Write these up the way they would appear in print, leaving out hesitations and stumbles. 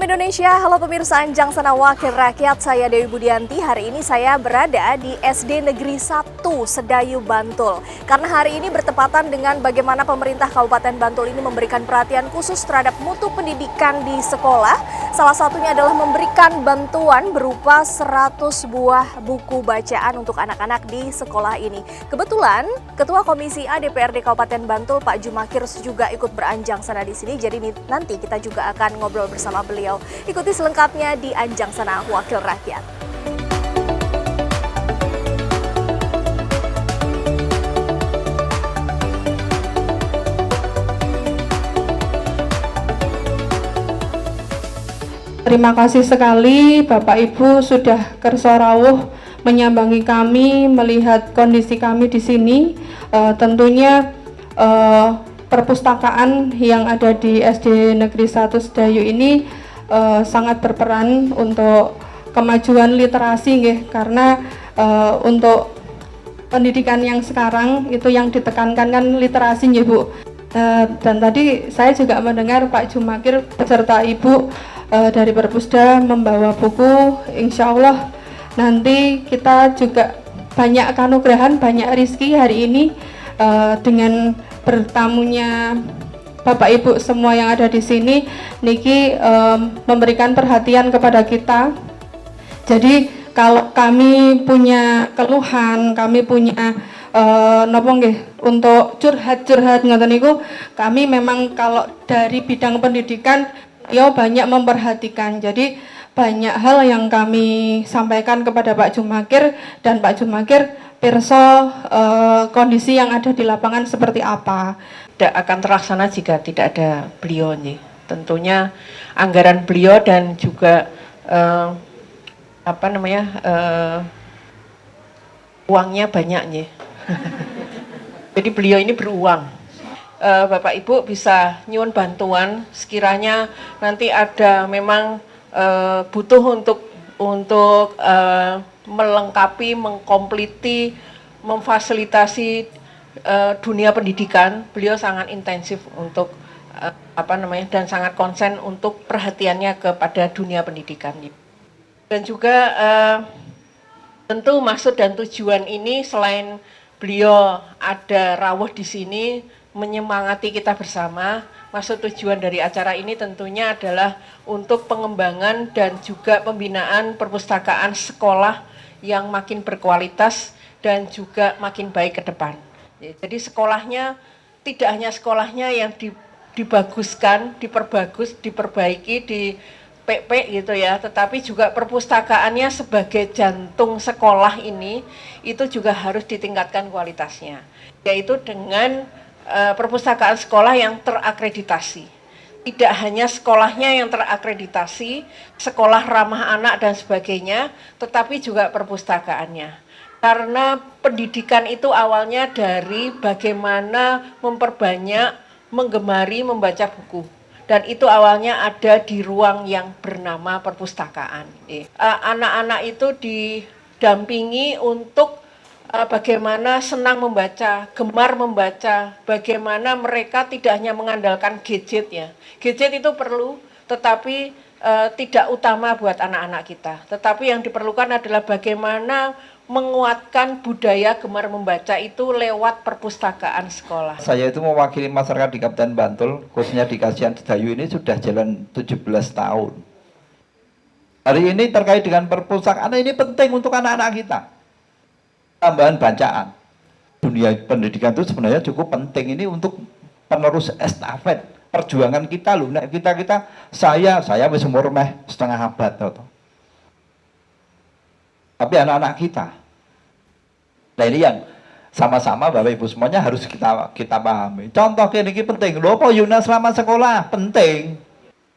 Indonesia, halo pemirsa Anjang Sana Wakil Rakyat, saya Dewi Budianti. Hari ini saya berada di SD Negeri 1 Sedayu, Bantul. Karena hari ini bertepatan dengan bagaimana pemerintah Kabupaten Bantul ini memberikan perhatian khusus terhadap mutu pendidikan di sekolah. Salah satunya adalah memberikan bantuan berupa 100 buah buku bacaan untuk anak-anak di sekolah ini. Kebetulan Ketua Komisi A DPRD Kabupaten Bantul, Pak Jumakir, juga ikut beranjang sana di sini. Jadi nanti kita juga akan ngobrol bersama beliau. Ikuti selengkapnya di Anjang Sana Wakil Rakyat. Terima kasih sekali Bapak Ibu sudah kersa rawuh menyambangi kami, melihat kondisi kami di sini. Tentunya perpustakaan yang ada di SD Negeri 1 Sedayu ini sangat berperan untuk kemajuan literasi nggih, karena untuk pendidikan yang sekarang itu yang ditekankan kan literasi nggih Bu. Dan tadi saya juga mendengar Pak Jumakir beserta Ibu dari Perpusda membawa buku. Insya Allah nanti kita juga banyak kanugrahan, banyak rezeki hari ini dengan bertamunya Bapak Ibu semua yang ada di sini. Niki memberikan perhatian kepada kita. Jadi kalau kami punya keluhan, kami punya nopo nggih untuk curhat-curhat ngoten niku, kami memang kalau dari bidang pendidikan beliau banyak memperhatikan. Jadi banyak hal yang kami sampaikan kepada Pak Jumakir, dan Pak Jumakir pirsa kondisi yang ada di lapangan seperti apa. Tidak akan terlaksana jika tidak ada beliau nih. Tentunya anggaran beliau dan juga uangnya banyak nih. Jadi beliau ini beruang. Bapak Ibu bisa nyuwun bantuan sekiranya nanti ada memang butuh untuk melengkapi, mengkompliti, memfasilitasi dunia pendidikan. Beliau sangat intensif untuk dan sangat konsen untuk perhatiannya kepada dunia pendidikan. Dan juga tentu maksud dan tujuan ini selain beliau ada rawuh di sini menyemangati kita bersama, maksud tujuan dari acara ini tentunya adalah untuk pengembangan dan juga pembinaan perpustakaan sekolah yang makin berkualitas dan juga makin baik ke depan. Jadi sekolahnya tidak hanya sekolahnya yang dibaguskan, diperbagus, diperbaiki, di PP gitu ya, tetapi juga perpustakaannya sebagai jantung sekolah ini itu juga harus ditingkatkan kualitasnya, yaitu dengan perpustakaan sekolah yang terakreditasi. Tidak hanya sekolahnya yang terakreditasi, sekolah ramah anak dan sebagainya, tetapi juga perpustakaannya. Karena pendidikan itu awalnya dari bagaimana memperbanyak, menggemari membaca buku. Dan itu awalnya ada di ruang yang bernama perpustakaan. Anak-anak itu didampingi untuk bagaimana senang membaca, gemar membaca, bagaimana mereka tidak hanya mengandalkan gadget ya. Gadget itu perlu, tetapi tidak utama buat anak-anak kita. Tetapi yang diperlukan adalah bagaimana menguatkan budaya gemar membaca itu lewat perpustakaan sekolah. Saya itu mewakili masyarakat di Kabupaten Bantul, khususnya di Kasihan Sedayu ini sudah jalan 17 tahun. Hari ini terkait dengan perpustakaan ini penting untuk anak-anak kita. Tambahan bacaan. Dunia pendidikan itu sebenarnya cukup penting ini untuk penerus estafet perjuangan kita loh. Nah, saya wis umur meh setengah abad toh. Tapi anak-anak kita. Nah ini yang sama-sama Bapak Ibu semuanya harus kita pahami. Contoh ini penting. Loh apa Yuna selama sekolah penting.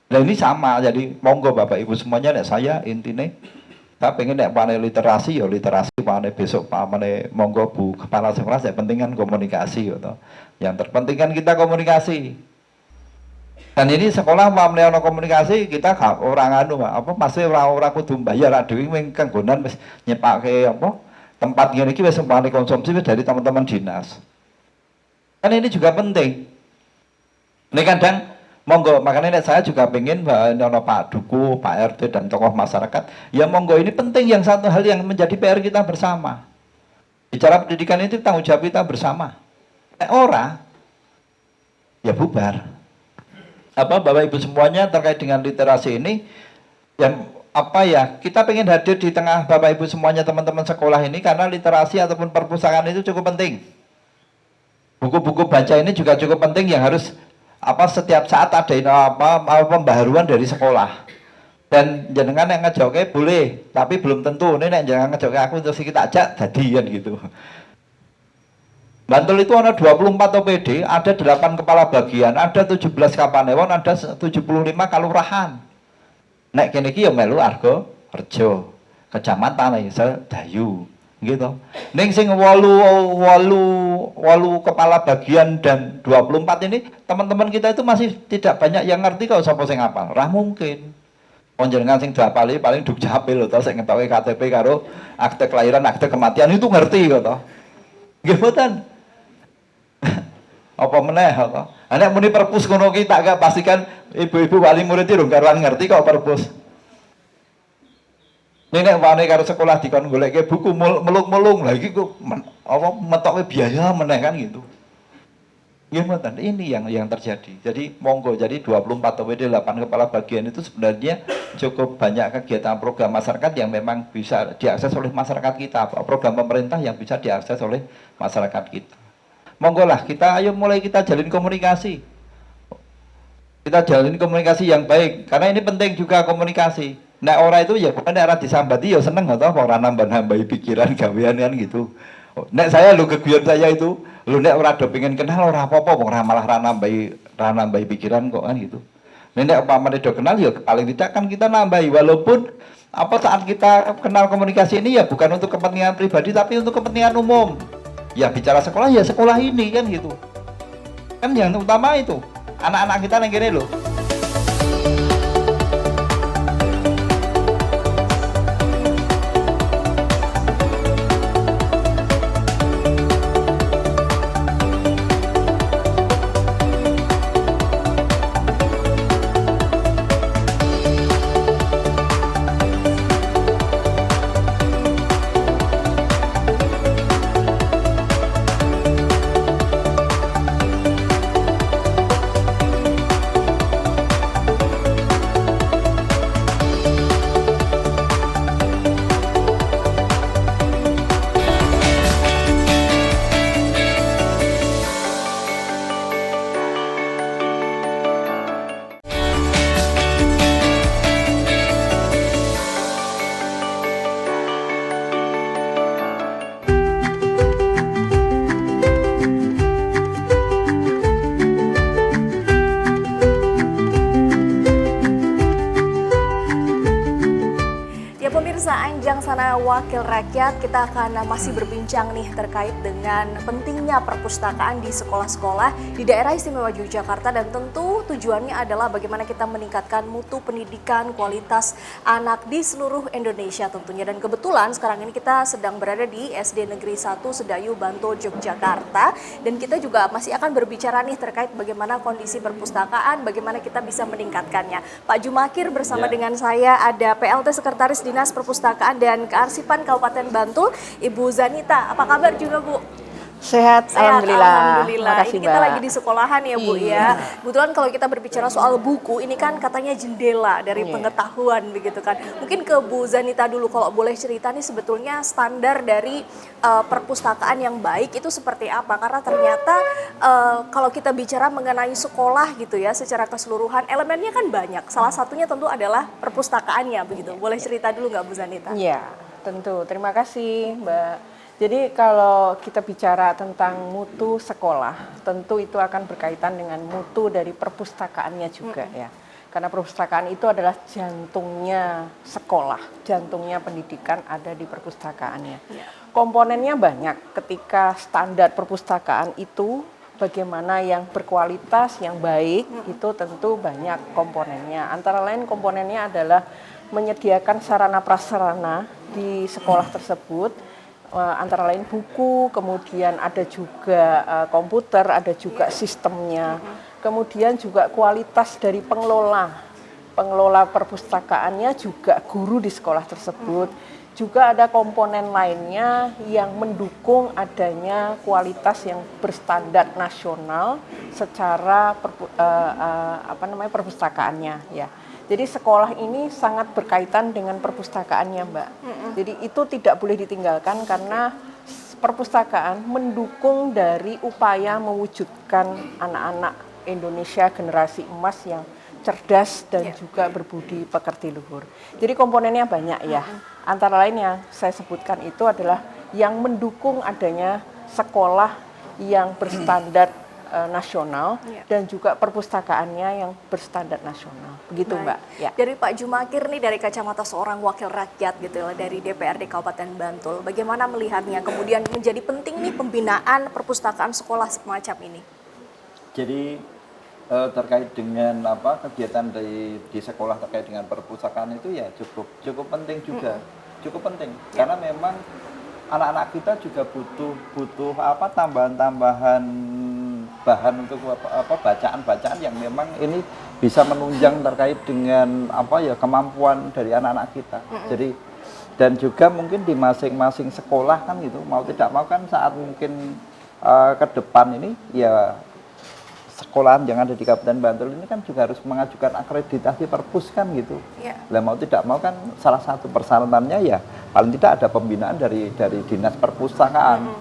Nah ini sama. Jadi monggo Bapak Ibu semuanya saya intinya kita pengen panel literasi ya literasi, panel besok panel monggo Bu Kepala Sekolah saya pentingkan komunikasi gitu. Yang terpenting kan kita komunikasi. Dan ini sekolah melalui komunikasi kita orang masih orang kudu bayar dhewe kanggonan wis nyepake tempat ngene iki wis sempane konsumsi dari teman-teman dinas. Kan ini juga penting. Ini kadang Monggo, makanya saya juga pengen nono Pak Duku, Pak RT dan tokoh masyarakat. Ya monggo, ini penting, yang satu hal yang menjadi PR kita bersama. Bicara pendidikan itu tanggung jawab kita bersama. Ora, ya bubar. Bapak Ibu semuanya terkait dengan literasi ini, yang kita pengen hadir di tengah Bapak Ibu semuanya, teman-teman sekolah ini, karena literasi ataupun perpustakaan itu cukup penting. Buku-buku baca ini juga cukup penting, yang harus setiap saat ada pembaharuan dari sekolah. Dan jenengan yang ngejoke boleh, tapi belum tentu. Ini yang jangan ngejoke aku terus kita ajak jadian gitu. Bantul itu ada 24 OPD, ada 8 kepala bagian, ada 17 kapanewon, ada 75 kalurahan. Nek kene iki ya melu Argo Rejo, kecamatan Sedayu gitu. Ning sing 8 kepala bagian dan 24 ini teman-teman kita itu masih tidak banyak yang ngerti kok sapa sing hafal. Ora mungkin. Panjenengan sing dapali paling Dukcapil to sing ngetoke KTP karo akte kelahiran, akte kematian itu ngerti kok to. Nggih mboten. Apa meneh to? Nek muni perpus ngono ki tak gak pastikan ibu-ibu wali murid iki karuan ngerti kok perpus. Nek wane karo sekolah dikon goleke buku melung-melung lah iki kok metoke biaya meneh kan gitu. Nggih mboten, ini yang terjadi. Jadi monggo, jadi 24 OPD 8 kepala bagian itu sebenarnya cukup banyak kegiatan program masyarakat yang memang bisa diakses oleh masyarakat kita, program pemerintah yang bisa diakses oleh masyarakat kita. Monggo lah, ayo mulai kita jalin komunikasi. Kita jalin komunikasi yang baik, karena ini penting juga komunikasi. Nek ora itu ya bukan ora disambati ya seneng toh, ora nambah-nambahi pikiran gawean kan gitu. Nek saya keguyon saya itu, nek ora do pengen kenal ora apa-apa, ora malah ra nambahi pikiran kok kan gitu. Nek upamane do kenal ya paling tidak kan kita nambahi, walaupun saat kita kenal komunikasi ini ya bukan untuk kepentingan pribadi tapi untuk kepentingan umum. Ya bicara sekolah ya sekolah ini kan gitu. Kan yang utama itu anak-anak kita yang kene loh. Anjang Sana Wakil Rakyat, kita akan masih berbincang nih terkait dengan pentingnya perpustakaan di sekolah-sekolah di daerah istimewa Yogyakarta, dan tentu tujuannya adalah bagaimana kita meningkatkan mutu pendidikan kualitas anak di seluruh Indonesia tentunya. Dan kebetulan sekarang ini kita sedang berada di SD Negeri 1 Sedayu Bantul Yogyakarta, dan kita juga masih akan berbicara nih terkait bagaimana kondisi perpustakaan, bagaimana kita bisa meningkatkannya. Pak Jumakir bersama dengan saya ada PLT Sekretaris Dinas Perpustakaan dan Kearsipan Kabupaten Bantul, Ibu Zanita. Apa kabar juga, Bu? Sehat, alhamdulillah. Makasih, ini kita lagi di sekolahan ya, Bu ya. Kebetulan kalau kita berbicara soal buku, ini kan katanya jendela dari pengetahuan begitu kan. Mungkin ke Bu Zanita dulu, kalau boleh cerita nih sebetulnya standar dari perpustakaan yang baik itu seperti apa? Karena ternyata kalau kita bicara mengenai sekolah gitu ya, secara keseluruhan elemennya kan banyak. Salah satunya tentu adalah perpustakaannya begitu. Boleh cerita dulu nggak, Bu Zanita? Iya, tentu. Terima kasih, Mbak. Jadi kalau kita bicara tentang mutu sekolah, tentu itu akan berkaitan dengan mutu dari perpustakaannya juga ya. Karena perpustakaan itu adalah jantungnya sekolah, jantungnya pendidikan ada di perpustakaannya. Komponennya banyak. Ketika standar perpustakaan itu bagaimana yang berkualitas, yang baik, itu tentu banyak komponennya. Antara lain komponennya adalah menyediakan sarana prasarana di sekolah tersebut. Antara lain buku, kemudian ada juga komputer, ada juga sistemnya. kemudian juga kualitas dari pengelola perpustakaannya, juga guru di sekolah tersebut. Juga ada komponen lainnya yang mendukung adanya kualitas yang berstandar nasional secara perpustakaannya ya. Jadi sekolah ini sangat berkaitan dengan perpustakaannya, Mbak. Jadi itu tidak boleh ditinggalkan karena perpustakaan mendukung dari upaya mewujudkan anak-anak Indonesia generasi emas yang cerdas dan juga berbudi pekerti luhur. Jadi komponennya banyak ya. Antara lain yang saya sebutkan itu adalah yang mendukung adanya sekolah yang berstandar nasional dan juga perpustakaannya yang berstandar nasional. Begitu, Mbak. Ya. Dari Pak Jumakir nih, dari kacamata seorang wakil rakyat gitu ya, dari DPRD Kabupaten Bantul, bagaimana melihatnya kemudian menjadi penting nih pembinaan perpustakaan sekolah semacam ini? Jadi terkait dengan kegiatan di sekolah terkait dengan perpustakaan itu ya cukup penting juga, cukup penting karena memang anak-anak kita juga butuh tambahan-tambahan bahan untuk bacaan-bacaan yang memang ini bisa menunjang terkait dengan kemampuan dari anak-anak kita. Jadi dan juga mungkin di masing-masing sekolah kan gitu, mau tidak mau kan saat mungkin ke depan ini ya sekolahan yang ada di Kabupaten Bantul ini kan juga harus mengajukan akreditasi perpus kan gitu. Lah mau tidak mau kan salah satu persyaratannya ya paling tidak ada pembinaan dari Dinas Perpustakaan.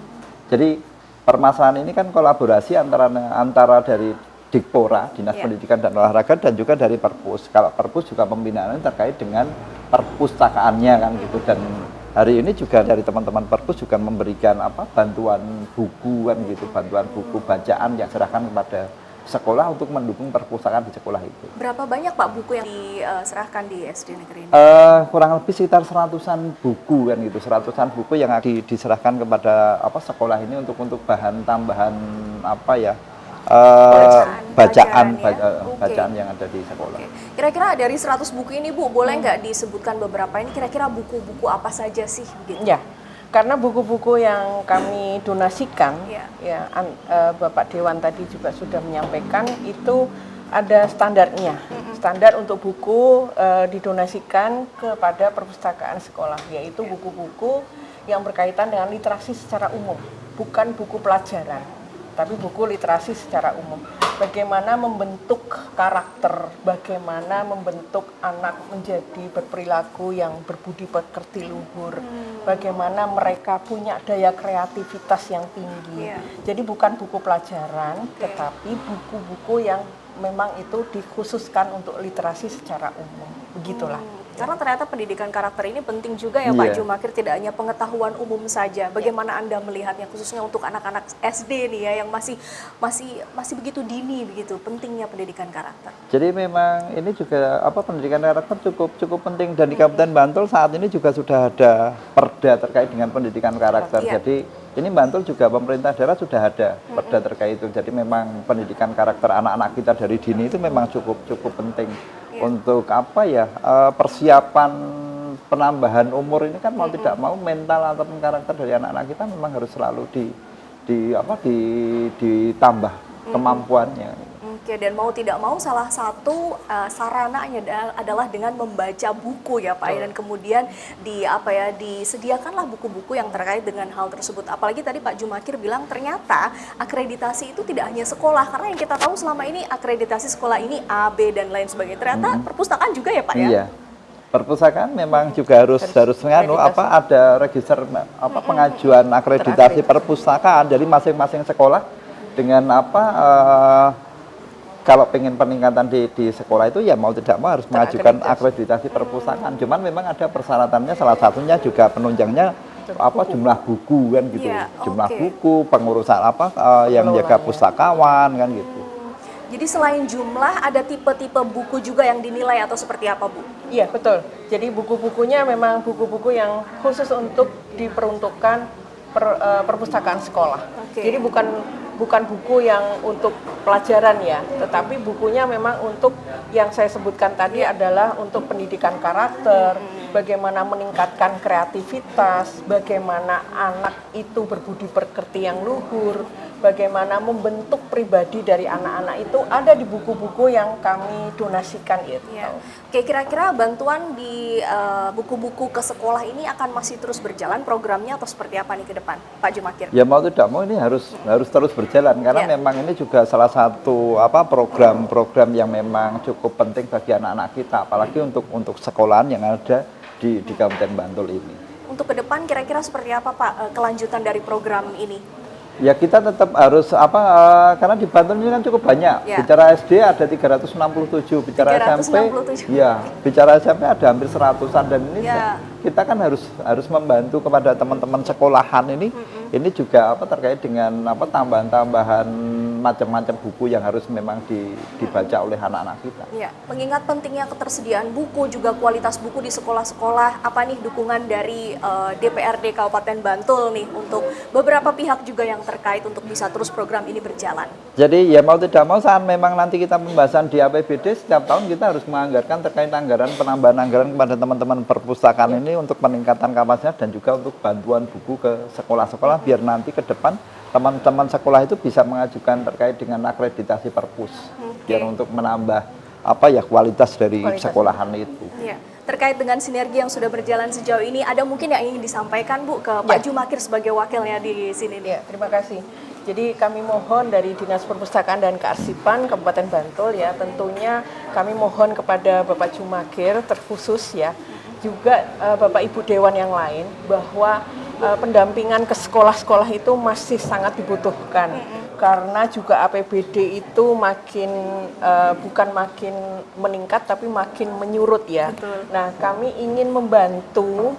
Jadi permasalahan ini kan kolaborasi antara dari Dikpora, Dinas Pendidikan dan Olahraga, dan juga dari Perpus. Kalau Perpus juga pembinaannya terkait dengan perpustakaannya kan gitu. Dan hari ini juga dari teman-teman Perpus juga memberikan bantuan buku kan gitu, bantuan buku bacaan yang serahkan kepada sekolah untuk mendukung perpustakaan di sekolah itu. Berapa banyak Pak buku yang diserahkan di SD negeri ini? Kurang lebih sekitar 100-an buku kan gitu, 100-an buku yang diserahkan kepada sekolah ini untuk bahan tambahan bacaan yang ada di sekolah. Kira-kira dari 100 buku ini Bu, boleh nggak disebutkan beberapa ini kira-kira buku-buku apa saja sih gitu? Ya. Karena buku-buku yang kami donasikan, Bapak Dewan tadi juga sudah menyampaikan, itu ada standarnya. Standar untuk buku didonasikan kepada perpustakaan sekolah, yaitu buku-buku yang berkaitan dengan literasi secara umum, bukan buku pelajaran, tapi buku literasi secara umum. Bagaimana membentuk karakter, bagaimana membentuk anak menjadi berperilaku yang berbudi pekerti luhur, bagaimana mereka punya daya kreativitas yang tinggi. Jadi bukan buku pelajaran, tetapi buku-buku yang memang itu dikhususkan untuk literasi secara umum. Begitulah. Karena ternyata pendidikan karakter ini penting juga ya Pak Jumakir, tidak hanya pengetahuan umum saja. Bagaimana Anda melihatnya khususnya untuk anak-anak SD nih ya yang masih begitu dini begitu, pentingnya pendidikan karakter. Jadi memang ini juga pendidikan karakter cukup penting, dan di Kabupaten Bantul saat ini juga sudah ada perda terkait dengan pendidikan karakter. Jadi ini Bantul juga pemerintah daerah sudah ada perda terkait itu. Jadi memang pendidikan karakter anak-anak kita dari dini itu memang cukup penting. Untuk persiapan penambahan umur ini kan mau tidak mau mental ataupun karakter dari anak-anak kita memang harus selalu ditambah kemampuannya. Dan mau tidak mau salah satu sarananya adalah dengan membaca buku ya Pak, dan kemudian disediakanlah buku-buku yang terkait dengan hal tersebut. Apalagi tadi Pak Jumakir bilang ternyata akreditasi itu tidak hanya sekolah, karena yang kita tahu selama ini akreditasi sekolah ini A, B dan lain sebagainya. Ternyata perpustakaan juga ya Pak ya? Iya. Perpustakaan memang juga harus ada register pengajuan akreditasi perpustakaan. Jadi masing-masing sekolah dengan kalau pengen peningkatan di sekolah itu ya mau tidak mau harus mengajukan akreditasi perpustakaan. Cuman memang ada persyaratannya, salah satunya juga penunjangnya jumlah buku kan gitu. Jumlah buku, pengurusan yang menjaga pustakawan kan gitu. Jadi selain jumlah ada tipe-tipe buku juga yang dinilai atau seperti apa Bu? Iya betul. Jadi buku-bukunya memang buku-buku yang khusus untuk diperuntukkan perpustakaan sekolah. Jadi bukan buku yang untuk pelajaran ya, tetapi bukunya memang untuk yang saya sebutkan tadi adalah untuk pendidikan karakter, bagaimana meningkatkan kreativitas, bagaimana anak itu berbudi pekerti yang luhur, bagaimana membentuk pribadi dari anak-anak itu ada di buku-buku yang kami donasikan itu. Ya. Oke, kira-kira bantuan di buku-buku ke sekolah ini akan masih terus berjalan programnya atau seperti apa nih ke depan, Pak Jumakir? Ya mau tidak mau ini harus terus berjalan karena memang ini juga salah satu program-program yang memang cukup penting bagi anak-anak kita, apalagi untuk sekolahan yang ada di Kabupaten Bantul ini. Untuk ke depan kira-kira seperti apa Pak kelanjutan dari program ini? Ya kita tetap harus karena di Bantul ini kan cukup banyak. Ya. Bicara SD ada 367, bicara 367. SMP, ya bicara SMP ada hampir 100-an dan ini Ya. kita kan harus membantu kepada teman-teman sekolahan ini. Ini juga terkait dengan tambahan-tambahan macam-macam buku yang harus memang dibaca oleh anak-anak kita. Ya, mengingat pentingnya ketersediaan buku juga kualitas buku di sekolah-sekolah, apa nih dukungan dari DPRD Kabupaten Bantul nih untuk beberapa pihak juga yang terkait untuk bisa terus program ini berjalan? Jadi ya mau tidak mau saat memang nanti kita pembahasan di APBD setiap tahun kita harus menganggarkan terkait penambahan anggaran kepada teman-teman perpustakaan ini untuk peningkatan kapasitas dan juga untuk bantuan buku ke sekolah-sekolah biar nanti ke depan teman-teman sekolah itu bisa mengajukan terkait dengan akreditasi perpus biar untuk menambah kualitas dari sekolahan itu. Ya. Terkait dengan sinergi yang sudah berjalan sejauh ini, ada mungkin yang ingin disampaikan Bu ke Pak Jumakir sebagai wakilnya di sini nih. Ya, terima kasih. Jadi kami mohon dari Dinas Perpustakaan dan Kearsipan Kabupaten Bantul ya, tentunya kami mohon kepada Bapak Jumakir terkhusus ya, juga Bapak Ibu Dewan yang lain bahwa pendampingan ke sekolah-sekolah itu masih sangat dibutuhkan. Karena juga APBD itu bukan makin meningkat tapi makin menyurut ya. Betul. Nah, kami ingin membantu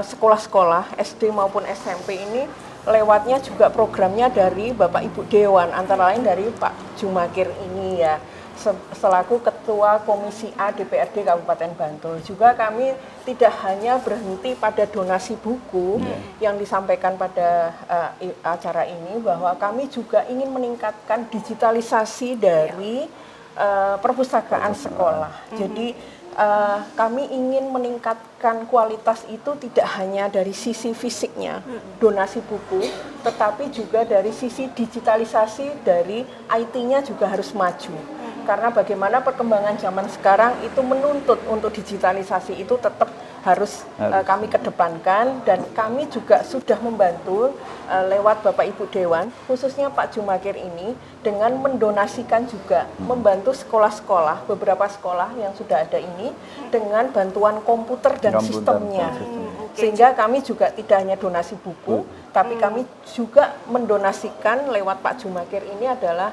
sekolah-sekolah SD maupun SMP ini lewatnya juga programnya dari Bapak Ibu Dewan, antara lain dari Pak Jumakir ini ya, selaku Ketua Komisi A DPRD Kabupaten Bantul. Juga kami tidak hanya berhenti pada donasi buku yang disampaikan pada acara ini, bahwa kami juga ingin meningkatkan digitalisasi dari perpustakaan sekolah. Jadi kami ingin meningkatkan kualitas itu tidak hanya dari sisi fisiknya, donasi buku, tetapi juga dari sisi digitalisasi dari IT-nya juga harus maju. Karena bagaimana perkembangan zaman sekarang itu menuntut untuk digitalisasi itu tetap harus kami kedepankan, dan kami juga sudah membantu lewat Bapak Ibu Dewan, khususnya Pak Jumakir ini, dengan mendonasikan juga, membantu sekolah-sekolah, beberapa sekolah yang sudah ada ini, dengan bantuan komputer dan sistemnya. Sehingga kami juga tidak hanya donasi buku, tapi kami juga mendonasikan lewat Pak Jumakir ini adalah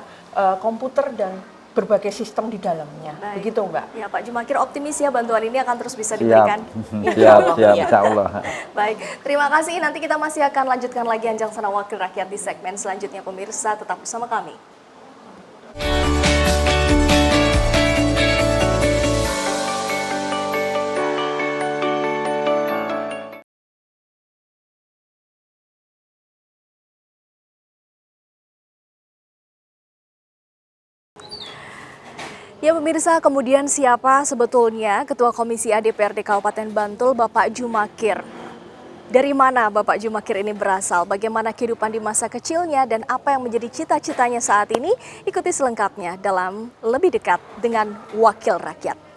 komputer dan berbagai sistem di dalamnya. Baik. Begitu Mbak. Ya, Pak Jumakir optimis ya bantuan ini akan terus bisa diberikan. Siap, insya Allah. Baik, terima kasih. Nanti kita masih akan lanjutkan lagi Anjang Sana Wakil Rakyat di segmen selanjutnya, pemirsa. Tetap bersama kami. Ya pemirsa, kemudian siapa sebetulnya Ketua Komisi A DPRD Kabupaten Bantul, Bapak Jumakir? Dari mana Bapak Jumakir ini berasal? Bagaimana kehidupan di masa kecilnya dan apa yang menjadi cita-citanya saat ini? Ikuti selengkapnya dalam Lebih Dekat dengan Wakil Rakyat.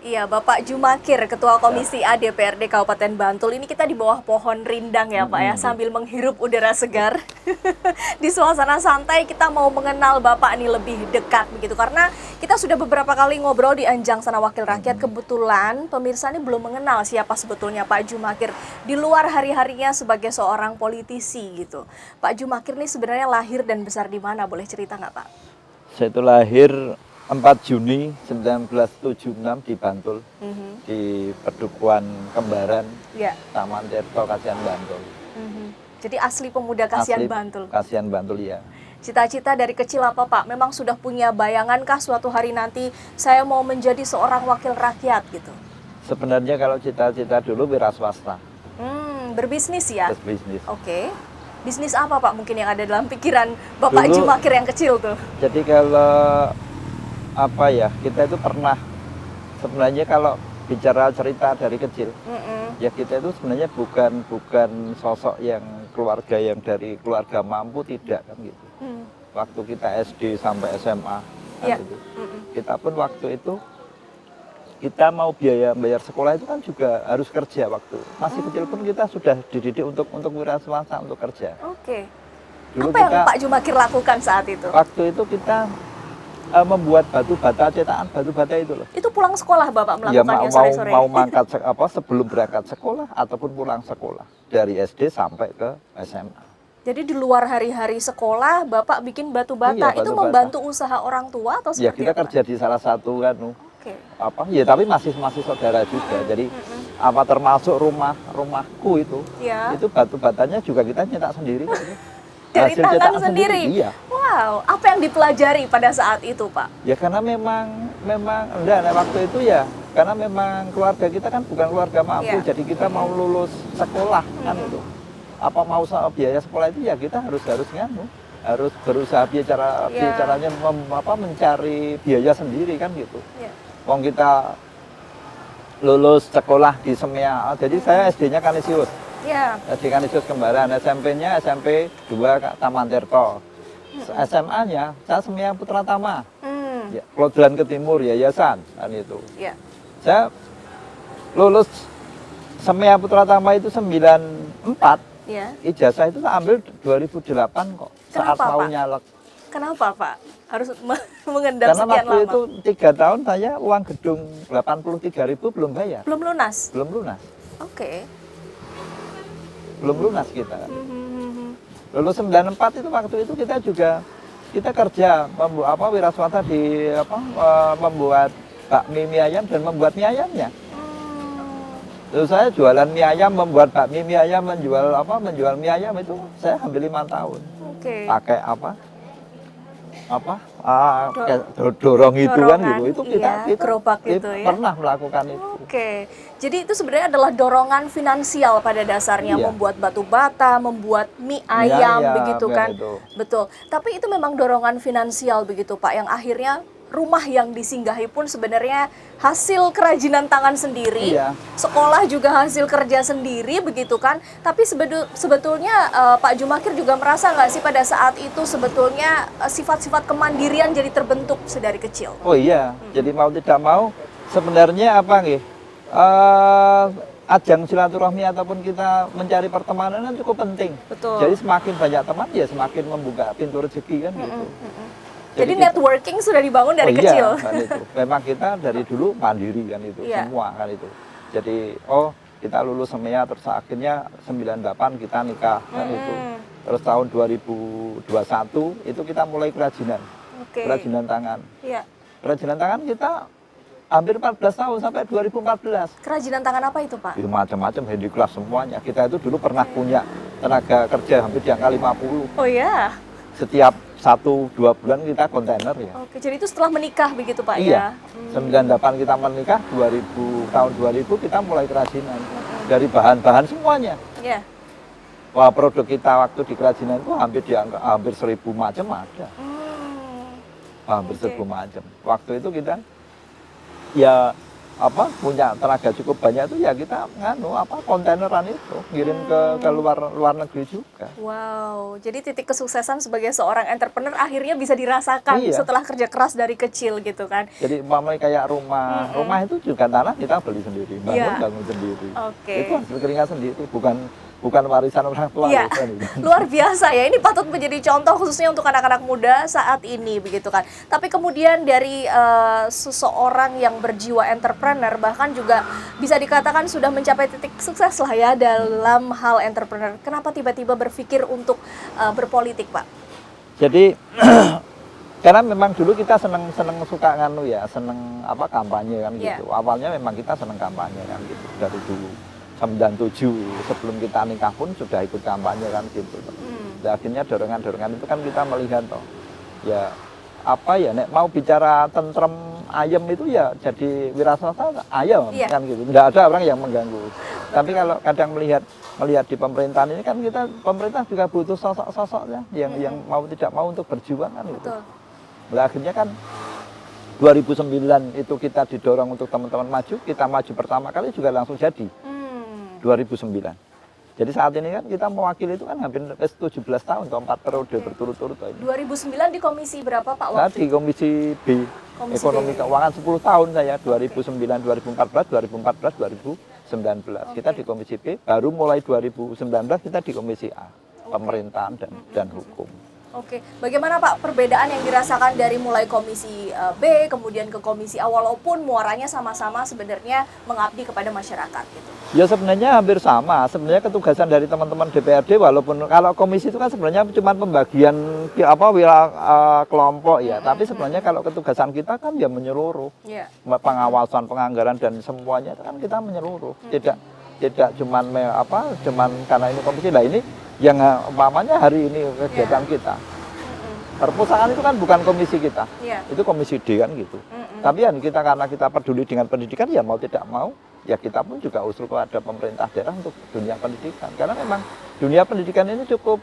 Iya, Bapak Jumakir, Ketua Komisi A DPRD Kabupaten Bantul. Ini kita di bawah pohon rindang ya Pak ya, sambil menghirup udara segar. Di suasana santai kita mau mengenal Bapak ini lebih dekat begitu. Karena kita sudah beberapa kali ngobrol di Anjang Sana Wakil Rakyat. Kebetulan pemirsa ini belum mengenal siapa sebetulnya Pak Jumakir di luar hari-harinya sebagai seorang politisi gitu. Pak Jumakir ini sebenarnya lahir dan besar di mana? Boleh cerita nggak Pak? Saya itu lahir 4 Juni 1976 di Bantul, di Pedukuhan Kembaran, Taman Tirto, Kasihan Bantul. Jadi asli pemuda Kasihan Bantul? Kasihan Bantul, ya. Cita-cita dari kecil apa Pak? Memang sudah punya bayangankah suatu hari nanti saya mau menjadi seorang wakil rakyat gitu? Sebenarnya kalau cita-cita dulu wira swasta, Berbisnis ya? bisnis. Oke. Bisnis apa Pak mungkin yang ada dalam pikiran Bapak Dulu- Jumakir yang kecil tuh? Jadi kalau apa ya, kita itu pernah sebenarnya kalau bicara cerita dari kecil, ya kita itu sebenarnya bukan sosok yang keluarga yang dari keluarga mampu, tidak kan gitu. Waktu kita SD sampai SMA kan Ya. gitu. Kita pun waktu itu kita mau bayar sekolah itu kan juga harus kerja waktu masih kecil pun kita sudah dididik untuk wira swasta, untuk kerja. Oke. Dulu Apa yang kita Pak Jumakir lakukan saat itu? waktu itu kita membuat batu bata, cetakan batu bata itu loh. Itu pulang sekolah Bapak Ya melakukannya sore-sore? mau mangkat sebelum berangkat sekolah ataupun pulang sekolah dari SD sampai ke SMA. Jadi di luar hari-hari sekolah Bapak bikin batu bata, Iya, itu batu bata. membantu usaha orang tua atau Ya seperti kita apa? kerja di salah satu kan Oke. apa ya, tapi masih saudara juga. Jadi apa termasuk rumahku itu Ya. itu batu batanya juga kita nyetak sendiri. Dari Hasil tangan cetakan sendiri? Iya. Wow, apa yang dipelajari pada saat itu Pak? Ya karena memang enggak, waktu itu ya karena memang keluarga kita kan bukan keluarga mampu, Iya. jadi kita mau lulus sekolah kan itu. Apa mau biaya sekolah itu ya kita harus harus berusaha Iya. caranya mencari biaya sendiri kan gitu. Ya. Wong kita lulus sekolah di Semea, jadi saya SD-nya Kanisius. Ya. SD Kanisius Kembaran, SMP-nya SMP 2 Taman Tirto. SMA-nya saya Semea Putra Tama. Ya, Klojelan ke Timur Yayasan kan itu. Ya. Saya lulus Semea Putra Tama itu 94, Ya. ijazah itu saya ambil 2008 kok. Saat Kenapa, mau Pak? nyalek. Kenapa Pak? Harus mengendam Karena sekian waktu lama? itu 3 tahun saya uang gedung 83.000 belum bayar. Belum lunas? Belum lunas. Oke. Belum lunas kita. Lulus 94 itu waktu itu kita kerja wira swasta di membuat bakmi mie ayam dan membuat mie ayamnya. Terus saya jualan mie ayam, membuat bakmi mie ayam, menjual mie ayam itu saya hampir 5 tahun. Oke. Pakai dorong itu kan Dorongan, gitu. Itu kita iya, gerobak itu ya. pernah melakukan itu. Oke, jadi itu sebenarnya adalah dorongan finansial pada dasarnya, Iya. membuat batu bata, membuat mie Mie ayam, ayam, begitu ya kan? itu. Betul. Tapi itu memang dorongan finansial begitu Pak, yang akhirnya rumah yang disinggahi pun sebenarnya hasil kerajinan tangan sendiri, Iya. sekolah juga hasil kerja sendiri begitu kan? Tapi sebetulnya Pak Jumakir juga merasa nggak sih pada saat itu sebetulnya sifat-sifat kemandirian jadi terbentuk sedari kecil? Oh iya, jadi mau tidak mau sebenarnya ajang silaturahmi ataupun kita mencari pertemanan kan cukup penting. Betul. Jadi semakin banyak teman ya semakin membuka pintu rezeki kan gitu. Jadi kita- networking sudah dibangun dari oh kecil. Iya, kan itu. Memang kita dari dulu mandiri kan itu, Iya. semua kan itu. Jadi kita lulus Semea terus akhirnya 98 kita nikah kan itu. Terus tahun 2021 itu kita mulai kerajinan. Oke. Kerajinan tangan. Iya. Kerajinan tangan kita hampir 14 tahun sampai 2014. Kerajinan tangan apa itu, Pak? Itu macam-macam handicraft semuanya. Kita itu dulu pernah punya tenaga kerja hampir di angka 50. Oh ya. Setiap 1-2 bulan kita kontainer ya. Oke, jadi itu setelah menikah begitu, Pak Iya. ya? 98 kita menikah, tahun 2000 kita mulai kerajinan. Dari bahan-bahan semuanya. Iya. Wah, produk kita waktu di kerajinan itu hampir 1000 macam ada. Hampir Oke. 1000 macam. Waktu itu kita ya punya tenaga cukup banyak itu ya kita kontaineran itu ngirim ke luar negeri juga. Wow, jadi titik kesuksesan sebagai seorang entrepreneur akhirnya bisa dirasakan Iya. setelah kerja keras dari kecil gitu kan? Jadi umpamanya kayak rumah itu juga tanah kita beli sendiri, Iya. bangun sendiri. Oke. Itu hasil keringat sendiri, bukan warisan orang tua. Iya, bukan itu. luar biasa ya. Ini patut menjadi contoh khususnya untuk anak-anak muda saat ini begitu kan. Tapi kemudian dari seseorang yang berjiwa entrepreneur bahkan juga bisa dikatakan sudah mencapai titik sukses lah ya dalam hal entrepreneur. Kenapa tiba-tiba berpikir untuk berpolitik, Pak? Jadi karena memang dulu kita seneng suka seneng kampanye kan Iya. gitu. Awalnya memang kita seneng kampanye kan gitu dari dulu. 97 sebelum kita nikah pun sudah ikut kampanye kan gitu. Dan akhirnya dorongan itu kan kita melihat toh. Ya nek mau bicara tentrem ayam itu ya jadi wira swasta ayam Iya. kan gitu. Nggak ada orang yang mengganggu. Tapi kalau kadang melihat di pemerintahan ini kan pemerintah juga butuh sosok-sosoknya yang mau tidak mau untuk berjuang kan gitu. Betul. Nah, akhirnya kan 2009 itu kita didorong untuk teman-teman maju, kita maju pertama kali juga langsung jadi. 2009. Jadi saat ini kan kita mewakili itu kan hampir 17 tahun atau 4 periode berturut-turut ini. 2009 di komisi berapa Pak Saya waktu di Komisi B, Komisi Ekonomi B. Keuangan 10 tahun saya, 2009, 2014, 2014, 2019. Kita di Komisi B, baru mulai 2019 kita di Komisi A, pemerintahan dan hukum. Oke, bagaimana Pak perbedaan yang dirasakan dari mulai komisi B kemudian ke komisi A walaupun muaranya sama-sama sebenarnya mengabdi kepada masyarakat gitu? Ya sebenarnya hampir sama. Sebenarnya ketugasan dari teman-teman DPRD walaupun kalau komisi itu kan sebenarnya cuma pembagian wilayah kelompok ya, tapi sebenarnya kalau ketugasan kita kan ya menyeluruh. Iya. Pengawasan, penganggaran dan semuanya itu kan kita menyeluruh. Tidak cuman karena ini komisi. Nah ini yang umpamanya hari ini kegiatan kita. Perpustakaan itu kan bukan komisi kita. Iya. Itu komisi D kan gitu. Tapi kan kita karena kita peduli dengan pendidikan ya mau tidak mau ya kita pun juga usul kepada pemerintah daerah untuk dunia pendidikan. Karena memang dunia pendidikan ini cukup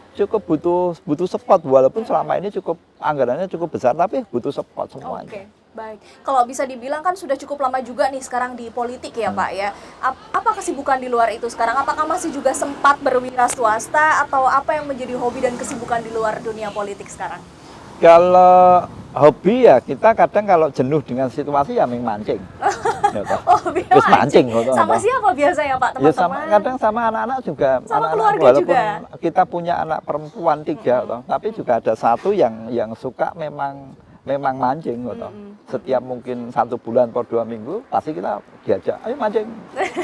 butuh support walaupun selama ini anggarannya cukup besar tapi butuh support semuanya. Oke, baik. Kalau bisa dibilang kan sudah cukup lama juga nih sekarang di politik ya Pak ya. Apa kesibukan di luar itu sekarang? Apakah masih juga sempat berwira swasta atau apa yang menjadi hobi dan kesibukan di luar dunia politik sekarang? Kalau hobi ya kita kadang kalau jenuh dengan situasi ya mancing. Oh, hobi Terus mancing. Sama siapa biasanya Pak Ya teman-teman? kadang sama anak-anak juga. Sama Anak-anak, keluarga walaupun juga? kita punya anak perempuan 3, tapi juga ada satu yang suka memang mancing. Setiap mungkin 1 bulan atau 2 minggu pasti kita diajak, ayo mancing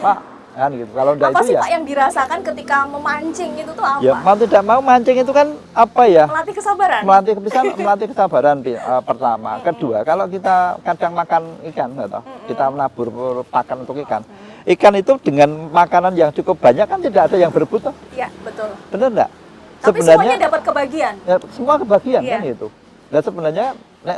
Pak. Kan gitu. Kalau enggak Apa itu sih ya. Pak yang dirasakan ketika memancing itu tuh apa? Ya mau tidak mau mancing itu kan apa ya? Melatih kesabaran? Melatih kesabaran pertama. Kedua, kalau kita kadang makan ikan, kita menabur pakan untuk ikan. Ikan itu dengan makanan yang cukup banyak kan tidak ada yang berebut. Iya, betul. Benar enggak? Tapi semuanya dapat kebagian. Ya, semua kebagian Iya. kan itu. Dan sebenarnya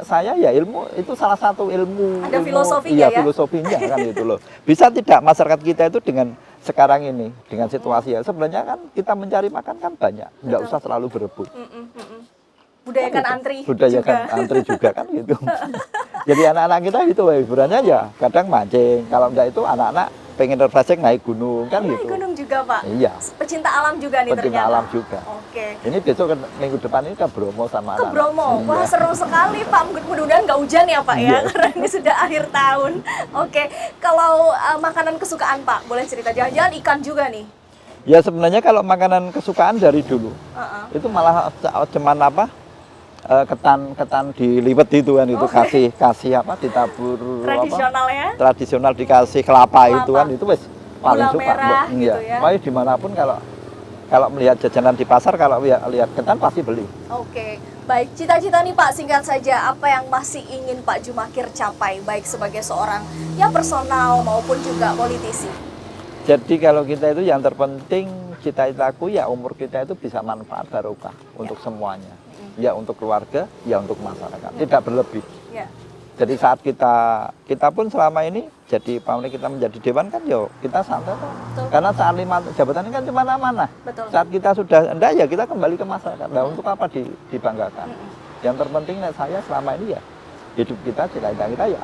saya ya ilmu itu salah satu ilmu. Ada filosofinya ya? Filosofinya kan itu loh. Bisa tidak masyarakat kita itu dengan sekarang ini dengan situasi ya sebenarnya kan kita mencari makan kan banyak, nggak usah selalu berebut. Budayakan antri Budayakan juga. antri juga kan gitu. Jadi anak-anak kita itu hiburannya ya kadang mancing, kalau enggak itu anak-anak pengen refreshing naik gunung kan Naik gitu. gunung juga Pak? Iya. Pecinta alam juga nih Pecinta ternyata? alam juga. Oke. Ini besok minggu depan ini ke Bromo sama Ke anak-anak. Bromo, wah Iya. seru sekali Pak. Mudah-mudahan nggak hujan ya Pak ya, Iya. karena ini sudah akhir tahun. Oke, kalau makanan kesukaan Pak, boleh cerita jangan-jangan ikan juga nih? Ya sebenarnya kalau makanan kesukaan dari dulu itu malah cuman ketan diliwet itu kan itu kasih ditabur Tradisional ya? tradisional dikasih kelapa itu kan itu wes paling Gula suka. merah gitu ya? Pokoknya dimanapun kalau melihat jajanan di pasar kalau lihat ketan pasti beli. Oke, baik. Cita-cita nih Pak, singkat saja, apa yang masih ingin Pak Jumakir capai, baik sebagai seorang ya personal maupun juga politisi? Jadi kalau kita itu yang terpenting cita-citaku ya umur kita itu bisa manfaat barokah untuk semuanya. Ya untuk keluarga, ya untuk masyarakat. Tidak berlebih. Ya. Jadi saat kita pun selama ini jadi pamri kita menjadi dewan kan yo kita santai kok. Karena saat 5 jabatan ini kan cuma amanah. Betul. Saat kita sudah enggak ya kita kembali ke masyarakat. Nah untuk apa dibanggakan? Yang terpenting saya selama ini ya hidup kita cita-cita kita ya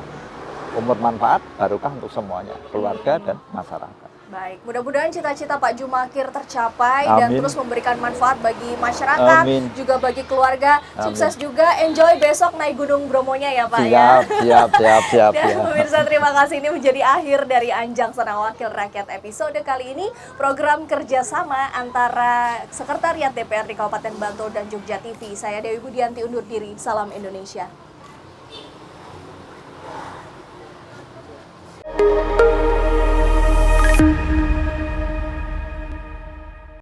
umur manfaat barokah untuk semuanya, keluarga dan masyarakat. Baik, mudah-mudahan cita-cita Pak Jumakir tercapai dan Amin. terus memberikan manfaat bagi masyarakat, Amin. juga bagi keluarga. Amin. Sukses juga, enjoy besok naik Gunung Bromonya ya Pak Siap. Dan pemirsa terima kasih, ini menjadi akhir dari Anjang Sana Wakil Rakyat episode kali ini. Program kerjasama antara Sekretariat DPRD Kabupaten Bantul dan Jogja TV. Saya Dewi Budianti undur diri, salam Indonesia.